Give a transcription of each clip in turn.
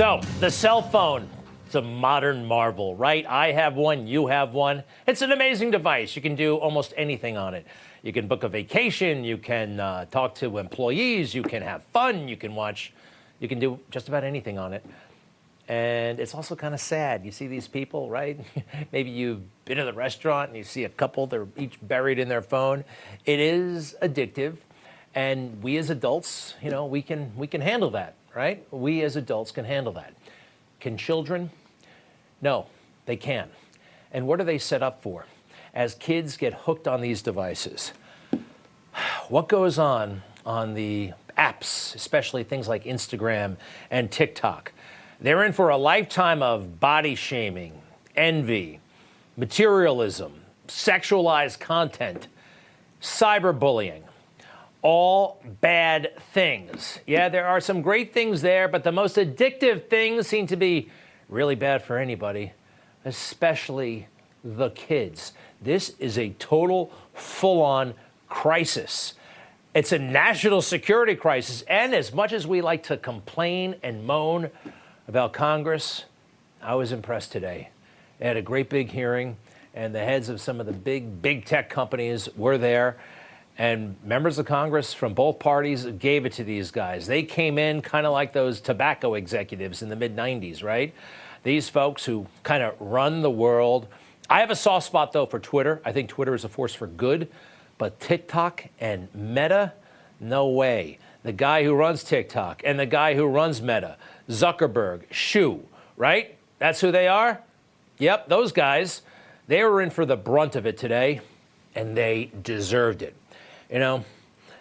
So, the cell phone, it's a modern marvel, right? I have one, you have one. It's an amazing device. You can do almost anything on it. You can book a vacation, you can talk to employees, you can have fun, you can do just about anything on it. And it's also kind of sad. You see these people, right? Maybe you've been to the restaurant and you see a couple, they're each buried in their phone. It is addictive. And we as adults, we can handle that, right? We as adults can handle that. Can children? No, they can't. And what are they set up for? As kids get hooked on these devices, what goes on the apps, especially things like Instagram and TikTok? They're in for a lifetime of body shaming, envy, materialism, sexualized content, cyberbullying. All bad things. Yeah, there are some great things there, but the most addictive things seem to be really bad for anybody, especially the kids. This is a total, full-on crisis. It's a national security crisis, and as much as we like to complain and moan about Congress, I was impressed today. They had a great big hearing, and the heads of some of the big tech companies were there. And members of Congress from both parties gave it to these guys. They came in kind of like those tobacco executives in the mid-90s, right? These folks who kind of run the world. I have a soft spot, though, for Twitter. I think Twitter is a force for good. But TikTok and Meta, no way. The guy who runs TikTok and the guy who runs Meta, Zuckerberg, Shu, right? That's who they are? Yep, those guys. They were in for the brunt of it today, and they deserved it.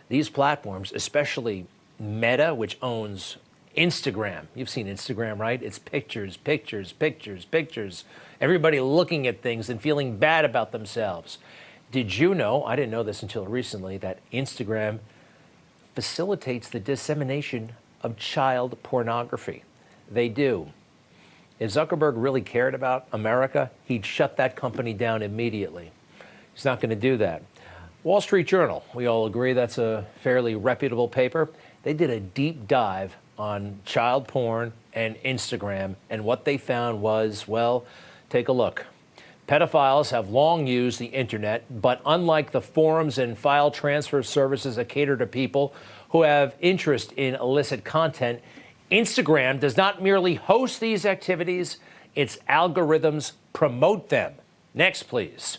These platforms, especially Meta, which owns Instagram. You've seen Instagram, right? It's pictures, pictures, pictures, pictures. Everybody looking at things and feeling bad about themselves. Did you know, I didn't know this until recently, that Instagram facilitates the dissemination of child pornography? They do. If Zuckerberg really cared about America, he'd shut that company down immediately. He's not going to do that. Wall Street Journal, we all agree that's a fairly reputable paper. They did a deep dive on child porn and Instagram, and what they found was, well, take a look. Pedophiles have long used the internet, but unlike the forums and file transfer services that cater to people who have interest in illicit content, Instagram does not merely host these activities, its algorithms promote them. Next, please.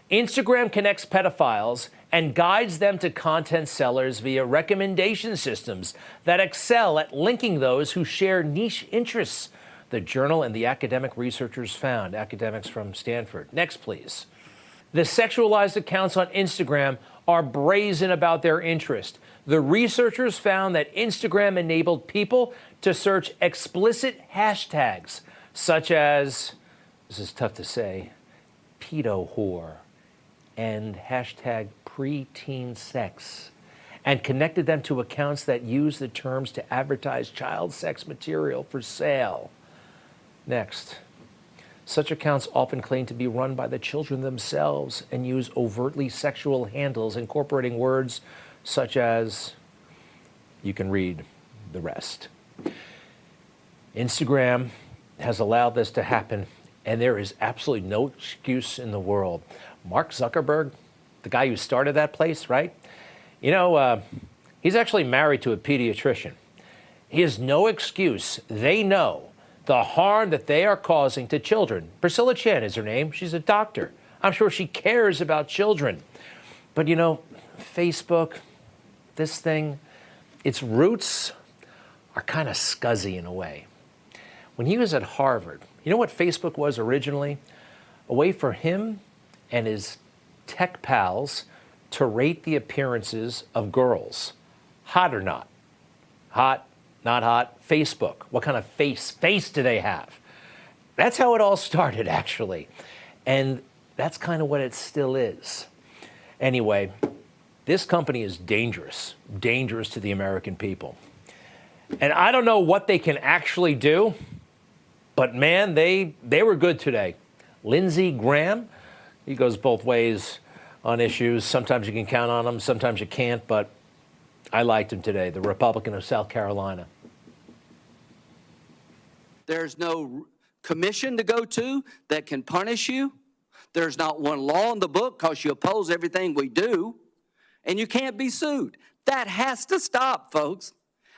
Instagram connects pedophiles and guides them to content sellers via recommendation systems that excel at linking those who share niche interests, the journal and the academic researchers found, academics from Stanford. Next, please. The sexualized accounts on Instagram are brazen about their interest. The researchers found that Instagram enabled people to search explicit hashtags, such as, this is tough to say, pedo whore, and hashtag preteen sex, and connected them to accounts that use the terms to advertise child sex material for sale. Next. Such accounts often claim to be run by the children themselves and use overtly sexual handles incorporating words such as, you can read the rest. Instagram has allowed this to happen, and there is absolutely no excuse in the world. Mark Zuckerberg, the guy who started that place, right? He's actually married to a pediatrician. He has no excuse. They know the harm that they are causing to children. Priscilla Chan is her name. She's a doctor. I'm sure she cares about children. But Facebook, this thing, its roots are kind of scuzzy in a way. When he was at Harvard, you know what Facebook was originally? A way for him and his tech pals to rate the appearances of girls. Hot or not? Hot, not hot? Facebook. What kind of face do they have? That's how it all started, actually. And that's kind of what it still is. Anyway, this company is dangerous to the American people. And I don't know what they can actually do, but man, they were good today. Lindsey Graham, he goes both ways on issues. Sometimes you can count on him, sometimes you can't, but I liked him today, the Republican of South Carolina. There's no commission to go to that can punish you. There's not one law in the book because you oppose everything we do, and you can't be sued. That has to stop, folks.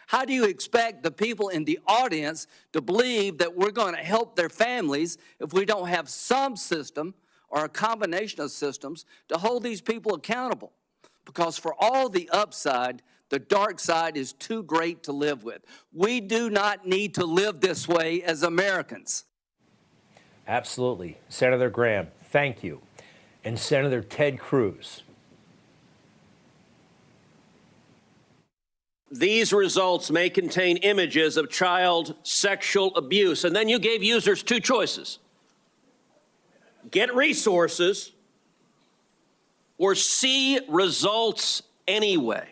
How do you expect the people in the audience to believe that we're going to help their families if we don't have some system or a combination of systems to hold these people accountable? Because for all the upside, the dark side is too great to live with. We do not need to live this way as Americans. Absolutely. Senator Graham, thank you. And Senator Ted Cruz. These results may contain images of child sexual abuse. And then you gave users two choices: get resources or see results anyway.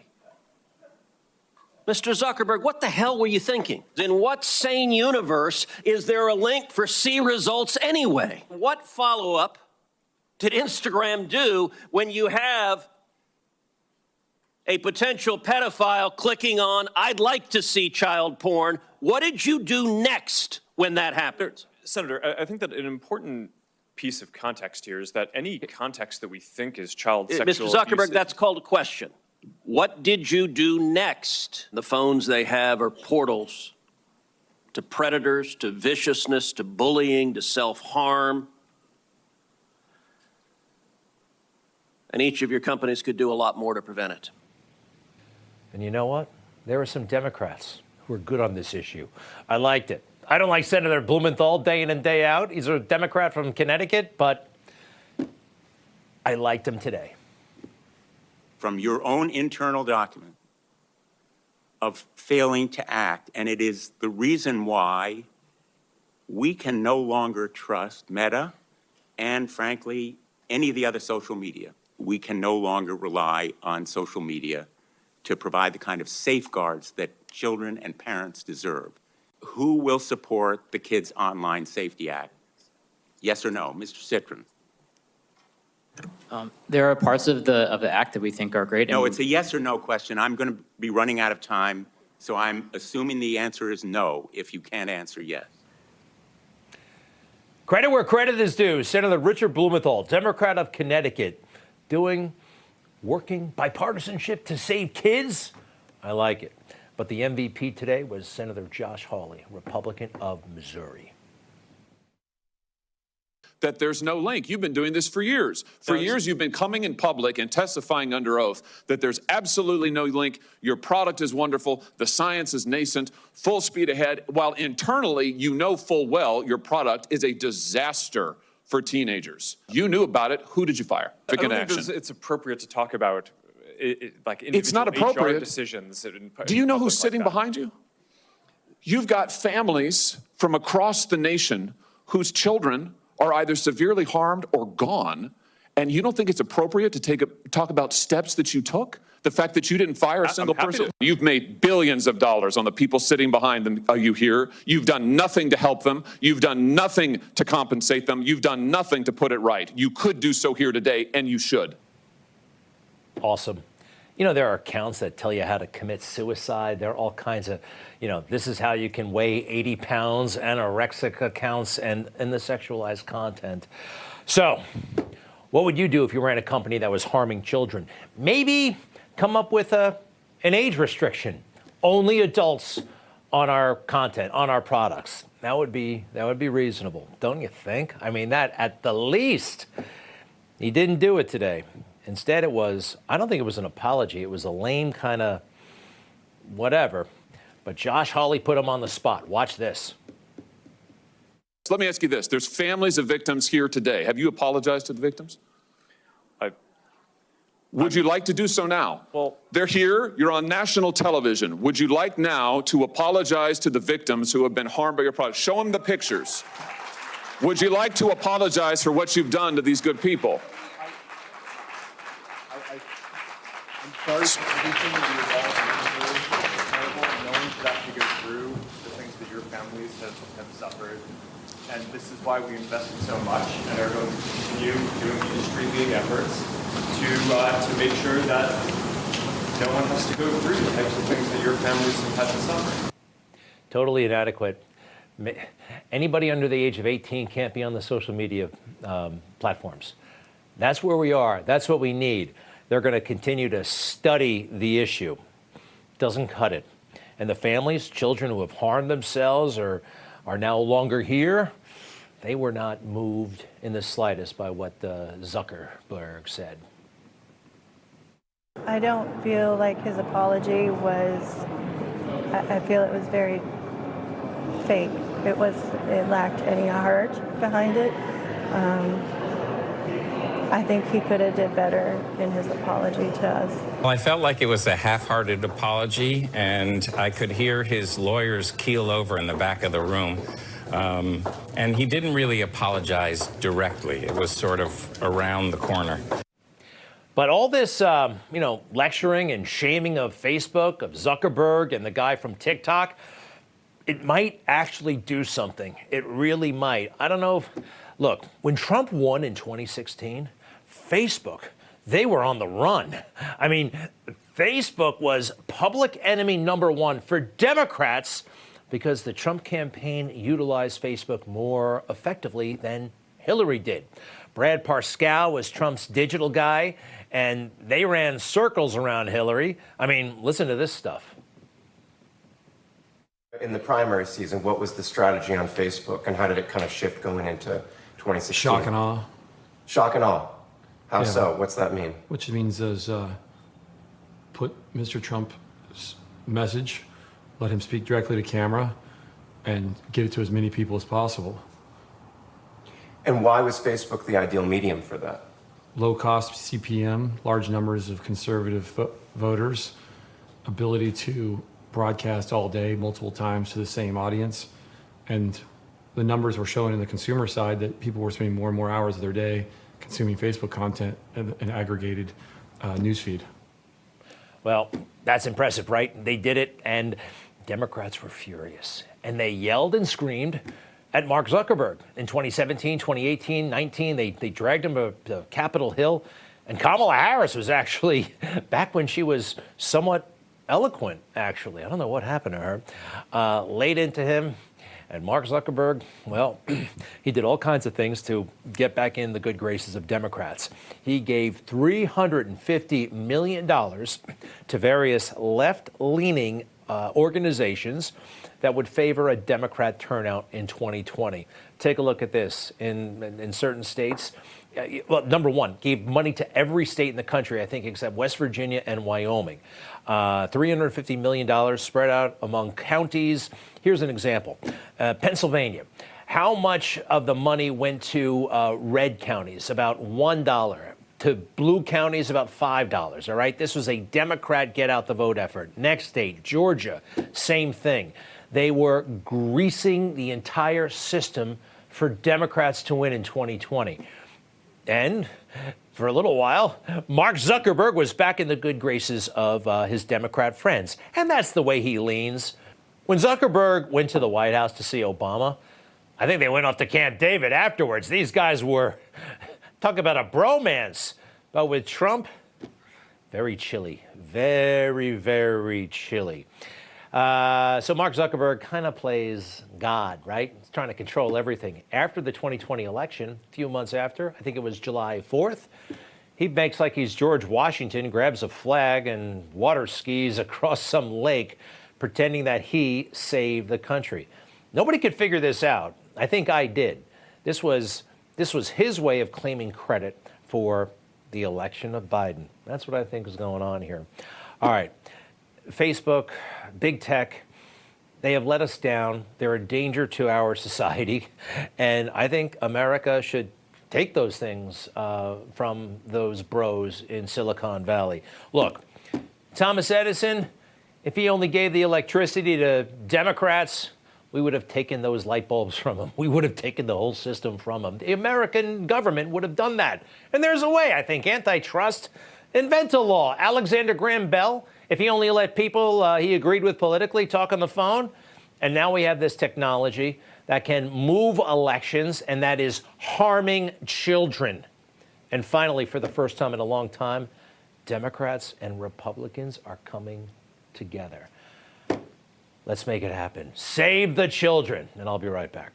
Mr. Zuckerberg, what the hell were you thinking? In what sane universe is there a link for see results anyway? What follow-up did Instagram do when you have a potential pedophile clicking on, I'd like to see child porn? What did you do next when that happened? Senator, I think that an important piece of context here is that any context that we think is child sexual Mr. Zuckerberg, abuse, that's called a question. What did you do next? The phones they have are portals to predators, to viciousness, to bullying, to self-harm. And each of your companies could do a lot more to prevent it. And you know what? There are some Democrats who are good on this issue. I liked it. I don't like Senator Blumenthal day in and day out. He's a Democrat from Connecticut, but I liked him today. From your own internal document of failing to act, and it is the reason why we can no longer trust Meta and, frankly, any of the other social media. We can no longer rely on social media to provide the kind of safeguards that children and parents deserve. Who will support the Kids Online Safety Act? Yes or no? Mr. Citrin. There are parts of the act that we think are great. No, it's a yes or no question. I'm going to be running out of time, so I'm assuming the answer is no if you can't answer yes. Credit where credit is due. Senator Richard Blumenthal, Democrat of Connecticut, working bipartisanship to save kids. I like it. But the MVP today was Senator Josh Hawley, Republican of Missouri. That there's no link. You've been doing this for years. For years, you've been coming in public and testifying under oath that there's absolutely no link. Your product is wonderful. The science is nascent, full speed ahead, while internally, you know full well your product is a disaster for teenagers. You knew about it. Who did you fire? I don't think it's appropriate to talk about like individual it's not appropriate. HR decisions. Do you know who's sitting behind you? You've got families from across the nation whose children are either severely harmed or gone, and you don't think it's appropriate to talk about steps that you took? The fact that you didn't fire a single person? You've made billions of dollars on the people sitting behind them, you here. You've done nothing to help them. You've done nothing to compensate them. You've done nothing to put it right. You could do so here today, and you should. Awesome. You know, there are accounts that tell you how to commit suicide. There are all kinds of, this is how you can weigh 80 pounds, anorexic accounts, and the sexualized content. So what would you do if you ran a company that was harming children? Maybe come up with an age restriction. Only adults on our content, on our products. That would be reasonable, don't you think? I mean, that at the least. He didn't do it today. Instead, I don't think it was an apology. It was a lame kind of whatever. But Josh Hawley put him on the spot. Watch this. So let me ask you this. There's families of victims here today. Have you apologized to the victims? Would you like to do so now? Well, they're here. You're on national television. Would you like now to apologize to the victims who have been harmed by your product? Show them the pictures. Would you like to apologize for what you've done to these good people? I'm sorry for everything that you've all been through. It's terrible. No one should have to go through the things that your families have suffered. And this is why we invested so much and are going to continue doing industry-leading efforts to make sure that no one has to go through the types of things that your families have had to suffer. Totally inadequate. Anybody under the age of 18 can't be on the social media platforms. That's where we are. That's what we need. They're going to continue to study the issue. Doesn't cut it. And the families, children who have harmed themselves or are no longer here, they were not moved in the slightest by what Zuckerberg said. I don't feel like his apology was, I feel it was very fake. It lacked any heart behind it. I think he could have did better in his apology to us. Well, I felt like it was a half-hearted apology, and I could hear his lawyers keel over in the back of the room. And he didn't really apologize directly. It was sort of around the corner. But all this, lecturing and shaming of Facebook, of Zuckerberg, and the guy from TikTok, it might actually do something. It really might. I don't know. Look, when Trump won in 2016, Facebook, they were on the run. I mean, Facebook was public enemy number one for Democrats because the Trump campaign utilized Facebook more effectively than Hillary did. Brad Parscale was Trump's digital guy, and they ran circles around Hillary. I mean, listen to this stuff. In the primary season, what was the strategy on Facebook, and how did it kind of shift going into 2016? Shock and awe. Shock and awe. How Yeah. so? What's that mean? Which means is put Mr. Trump's message, let him speak directly to camera, and get it to as many people as possible. And why was Facebook the ideal medium for that? Low cost CPM, large numbers of conservative voters, ability to broadcast all day, multiple times to the same audience. And the numbers were showing in the consumer side that people were spending more and more hours of their day consuming Facebook content and aggregated newsfeed. Well, that's impressive, right? They did it, and Democrats were furious. And they yelled and screamed at Mark Zuckerberg. In 2017, 2018, 19, they dragged him to Capitol Hill. And Kamala Harris was actually, back when she was somewhat eloquent, actually. I don't know what happened to her. Laid into him. And Mark Zuckerberg, well, he did all kinds of things to get back in the good graces of Democrats. He gave $350 million to various left-leaning organizations that would favor a Democrat turnout in 2020. Take a look at this. In certain states, well, number one, gave money to every state in the country, I think, except West Virginia and Wyoming. $350 million spread out among counties. Here's an example. Pennsylvania. How much of the money went to red counties? About $1. To blue counties, about $5. All right. This was a Democrat get out the vote effort. Next state, Georgia, same thing. They were greasing the entire system for Democrats to win in 2020. And for a little while, Mark Zuckerberg was back in the good graces of his Democrat friends. And that's the way he leans. When Zuckerberg went to the White House to see Obama, I think they went off to Camp David afterwards. These guys were, talk about a bromance. But with Trump, very chilly. Very, very chilly. So Mark Zuckerberg kind of plays God, right? He's trying to control everything. After the 2020 election, a few months after, I think it was July 4th, he makes like he's George Washington, grabs a flag and water skis across some lake, pretending that he saved the country. Nobody could figure this out. I think I did. This was his way of claiming credit for the election of Biden. That's what I think is going on here. All right. Facebook, big tech, they have let us down. They're a danger to our society. And I think America should take those things from those bros in Silicon Valley. Look, Thomas Edison, if he only gave the electricity to Democrats, we would have taken those light bulbs from him. We would have taken the whole system from him. The American government would have done that. And there's a way, I think, antitrust, invent a law. Alexander Graham Bell, if he only let people he agreed with politically talk on the phone. And now we have this technology that can move elections, and that is harming children. And finally, for the first time in a long time, Democrats and Republicans are coming together. Let's make it happen. Save the children. And I'll be right back.